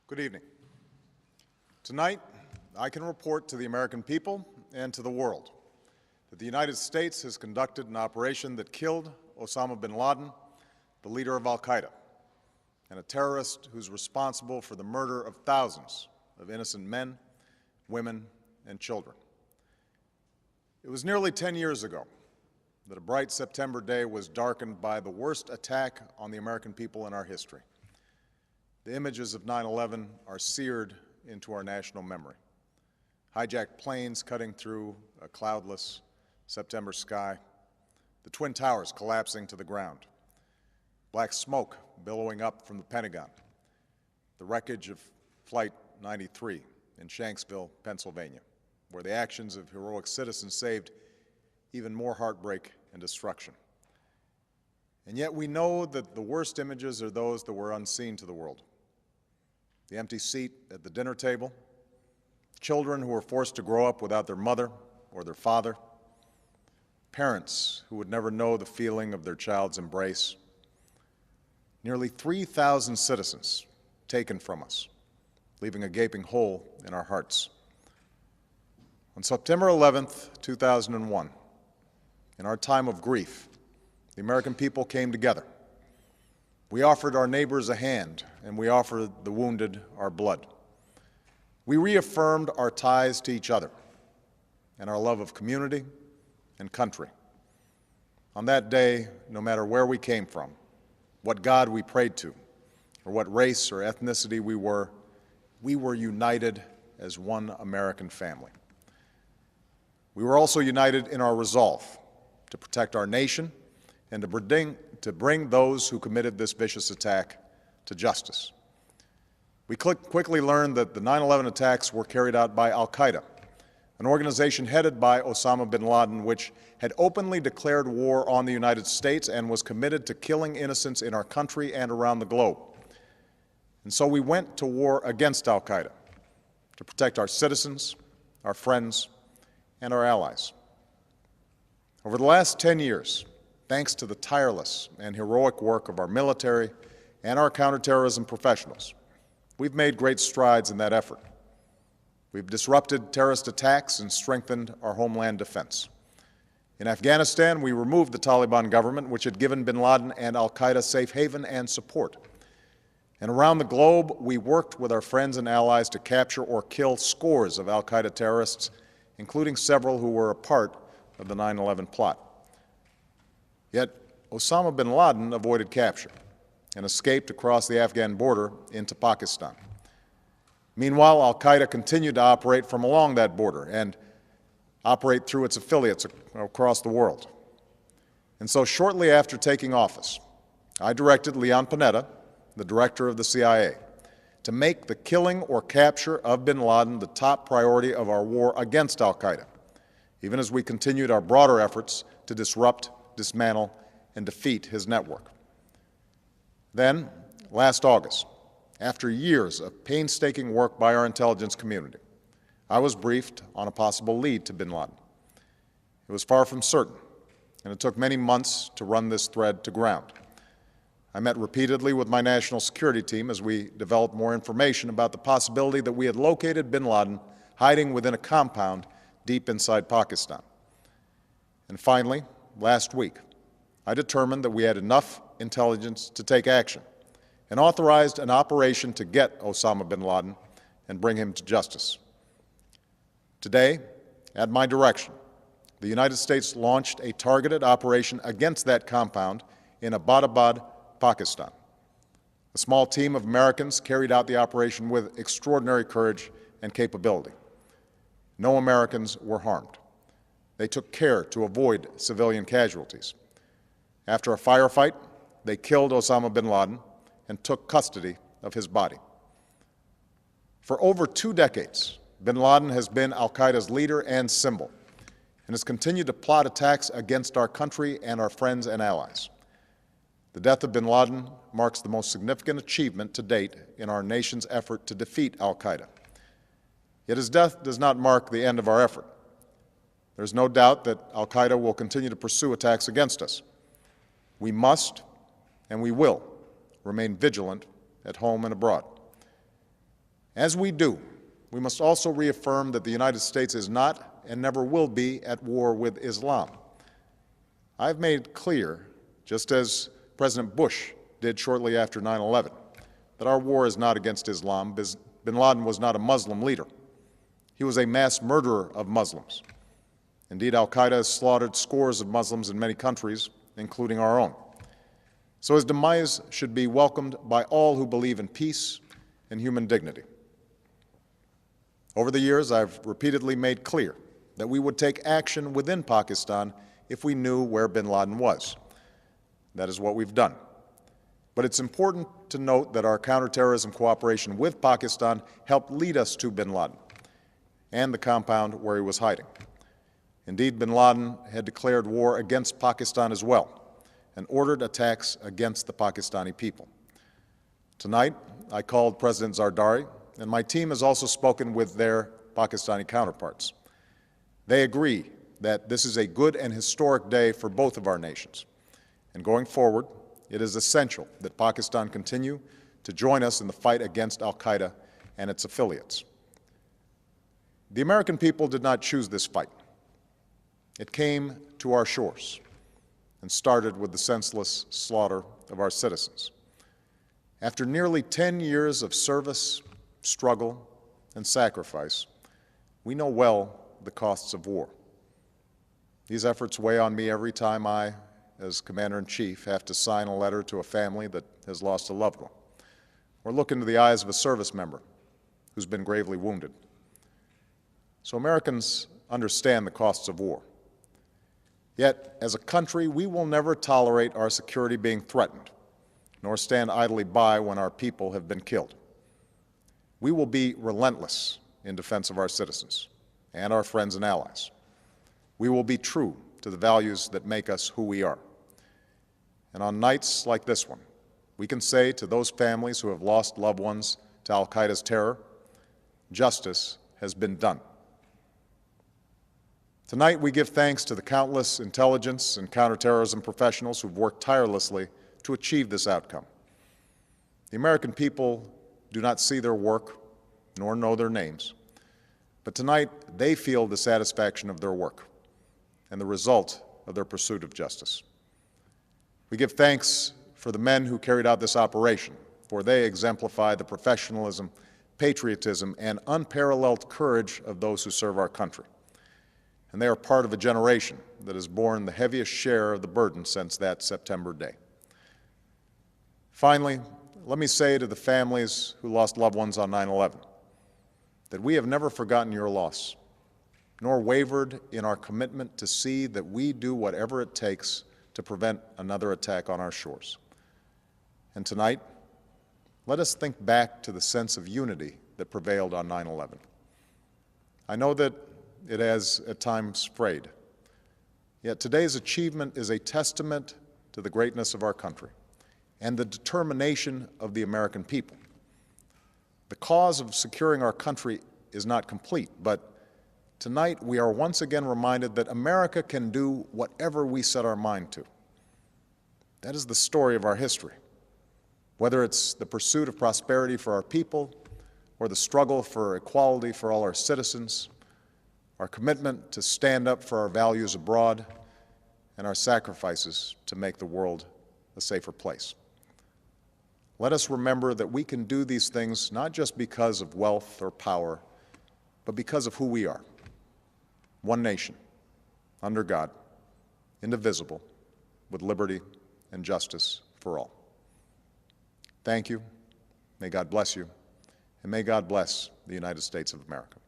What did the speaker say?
Good evening. Tonight, I can report to the American people and to the world that the United States has conducted an operation that killed Osama bin Laden, the leader of al-Qaeda, and a terrorist who's responsible for the murder of thousands of innocent men, women, and children. It was nearly 10 years ago that a bright September day was darkened by the worst attack on the American people in our history. The images of 9/11 are seared into our national memory. Hijacked planes cutting through a cloudless September sky, the Twin Towers collapsing to the ground, black smoke billowing up from the Pentagon, the wreckage of Flight 93 in Shanksville, Pennsylvania, where the actions of heroic citizens saved even more heartbreak and destruction. And yet we know that the worst images are those that were unseen to the world. The empty seat at the dinner table, children who were forced to grow up without their mother or their father, parents who would never know the feeling of their child's embrace, nearly 3,000 citizens taken from us, leaving a gaping hole in our hearts. On September 11th, 2001, in our time of grief, the American people came together. We offered our neighbors a hand, and we offered the wounded our blood. We reaffirmed our ties to each other and our love of community and country. On that day, no matter where we came from, what God we prayed to, or what race or ethnicity we were united as one American family. We were also united in our resolve to protect our nation and to bring those who committed this vicious attack to justice. We quickly learned that the 9/11 attacks were carried out by al-Qaeda, an organization headed by Osama bin Laden, which had openly declared war on the United States and was committed to killing innocents in our country and around the globe. And so we went to war against al-Qaeda to protect our citizens, our friends, and our allies. Over the last 10 years, thanks to the tireless and heroic work of our military and our counterterrorism professionals, we've made great strides in that effort. We've disrupted terrorist attacks and strengthened our homeland defense. In Afghanistan, we removed the Taliban government, which had given bin Laden and al-Qaeda safe haven and support. And around the globe, we worked with our friends and allies to capture or kill scores of al-Qaeda terrorists, including several who were a part of the 9/11 plot. Yet Osama bin Laden avoided capture and escaped across the Afghan border into Pakistan. Meanwhile, al-Qaeda continued to operate from along that border and operate through its affiliates across the world. And so shortly after taking office, I directed Leon Panetta, the director of the CIA, to make the killing or capture of bin Laden the top priority of our war against al-Qaeda, even as we continued our broader efforts to disrupt, dismantle, and defeat his network. Then, last August, after years of painstaking work by our intelligence community, I was briefed on a possible lead to bin Laden. It was far from certain, and it took many months to run this thread to ground. I met repeatedly with my national security team as we developed more information about the possibility that we had located bin Laden hiding within a compound deep inside Pakistan. And finally, last week, I determined that we had enough intelligence to take action and authorized an operation to get Osama bin Laden and bring him to justice. Today, at my direction, the United States launched a targeted operation against that compound in Abbottabad, Pakistan. A small team of Americans carried out the operation with extraordinary courage and capability. No Americans were harmed. They took care to avoid civilian casualties. After a firefight, they killed Osama bin Laden and took custody of his body. For over 2 decades, bin Laden has been al-Qaeda's leader and symbol, and has continued to plot attacks against our country and our friends and allies. The death of bin Laden marks the most significant achievement to date in our nation's effort to defeat al-Qaeda. Yet his death does not mark the end of our effort. There's no doubt that al-Qaeda will continue to pursue attacks against us. We must and we will remain vigilant at home and abroad. As we do, we must also reaffirm that the United States is not and never will be at war with Islam. I've made clear, just as President Bush did shortly after 9/11, that our war is not against Islam. Bin Laden was not a Muslim leader. He was a mass murderer of Muslims. Indeed, al-Qaeda has slaughtered scores of Muslims in many countries, including our own. So his demise should be welcomed by all who believe in peace and human dignity. Over the years, I've repeatedly made clear that we would take action within Pakistan if we knew where bin Laden was. That is what we've done. But it's important to note that our counterterrorism cooperation with Pakistan helped lead us to bin Laden and the compound where he was hiding. Indeed, bin Laden had declared war against Pakistan as well and ordered attacks against the Pakistani people. Tonight, I called President Zardari, and my team has also spoken with their Pakistani counterparts. They agree that this is a good and historic day for both of our nations. And going forward, it is essential that Pakistan continue to join us in the fight against al-Qaeda and its affiliates. The American people did not choose this fight. It came to our shores and started with the senseless slaughter of our citizens. After nearly 10 years of service, struggle, and sacrifice, we know well the costs of war. These efforts weigh on me every time I, as Commander-in-Chief, have to sign a letter to a family that has lost a loved one, or look into the eyes of a service member who's been gravely wounded. So Americans understand the costs of war. Yet, as a country, we will never tolerate our security being threatened, nor stand idly by when our people have been killed. We will be relentless in defense of our citizens and our friends and allies. We will be true to the values that make us who we are. And on nights like this one, we can say to those families who have lost loved ones to al-Qaeda's terror, justice has been done. Tonight, we give thanks to the countless intelligence and counterterrorism professionals who've worked tirelessly to achieve this outcome. The American people do not see their work nor know their names, but tonight they feel the satisfaction of their work and the result of their pursuit of justice. We give thanks for the men who carried out this operation, for they exemplify the professionalism, patriotism, and unparalleled courage of those who serve our country. And they are part of a generation that has borne the heaviest share of the burden since that September day. Finally, let me say to the families who lost loved ones on 9/11 that we have never forgotten your loss, nor wavered in our commitment to see that we do whatever it takes to prevent another attack on our shores. And tonight, let us think back to the sense of unity that prevailed on 9/11. I know that it has at times frayed, yet today's achievement is a testament to the greatness of our country and the determination of the American people. The cause of securing our country is not complete, but tonight we are once again reminded that America can do whatever we set our mind to. That is the story of our history. Whether it's the pursuit of prosperity for our people or the struggle for equality for all our citizens, our commitment to stand up for our values abroad, and our sacrifices to make the world a safer place. Let us remember that we can do these things not just because of wealth or power, but because of who we are. One nation, under God, indivisible, with liberty and justice for all. Thank you. May God bless you, and may God bless the United States of America.